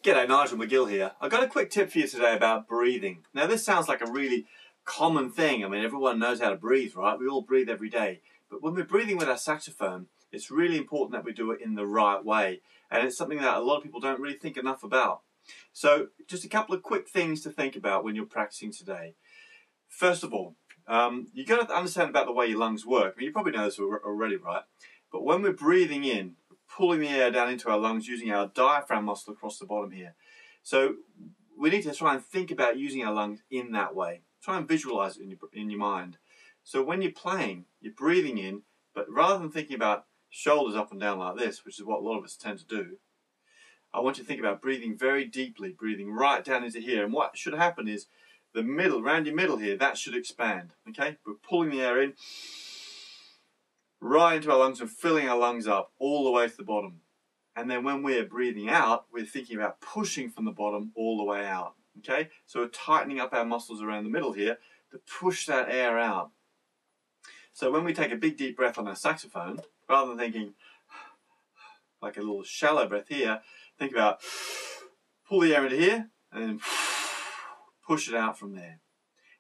G'day, Nigel McGill here. I've got a quick tip for you today about breathing. Now this sounds like a really common thing. I mean, everyone knows how to breathe, right? We all breathe every day. But when we're breathing with our saxophone, it's really important that we do it in the right way. And it's something that a lot of people don't really think enough about. So just a couple of quick things to think about when you're practicing today. First of all, you've got to understand about the way your lungs work. I mean, you probably know this already, right? But when we're breathing in, pulling the air down into our lungs using our diaphragm muscle across the bottom here. So we need to try and think about using our lungs in that way. Try and visualize it in your mind. So when you're playing, you're breathing in, but rather than thinking about shoulders up and down like this, which is what a lot of us tend to do, I want you to think about breathing very deeply, breathing right down into here. And what should happen is the middle, around your middle here, that should expand. Okay? We're pulling the air in right into our lungs and filling our lungs up all the way to the bottom. And then when we're breathing out, we're thinking about pushing from the bottom all the way out. Okay? So we're tightening up our muscles around the middle here to push that air out. So when we take a big deep breath on our saxophone, rather than thinking like a little shallow breath here, think about pull the air into here and then push it out from there.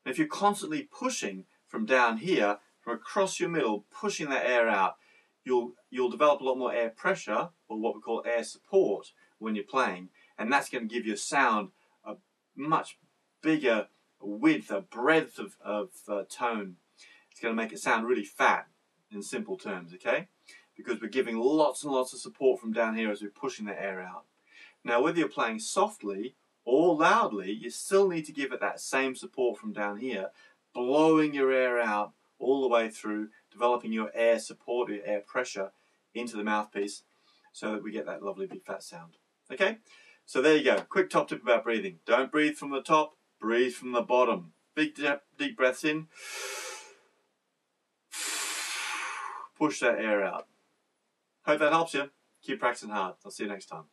And if you're constantly pushing from down here, from across your middle, pushing that air out, you'll develop a lot more air pressure, or what we call air support, when you're playing, and that's going to give you a sound, a much bigger width, a breadth of tone. It's going to make it sound really fat, in simple terms, okay? Because we're giving lots and lots of support from down here as we're pushing the air out. Now, whether you're playing softly or loudly, you still need to give it that same support from down here, blowing your air out all the way through, developing your air support, your air pressure into the mouthpiece so that we get that lovely big fat sound. Okay? So there you go. Quick top tip about breathing. Don't breathe from the top, breathe from the bottom. Big deep breaths in. Push that air out. Hope that helps you. Keep practicing hard. I'll see you next time.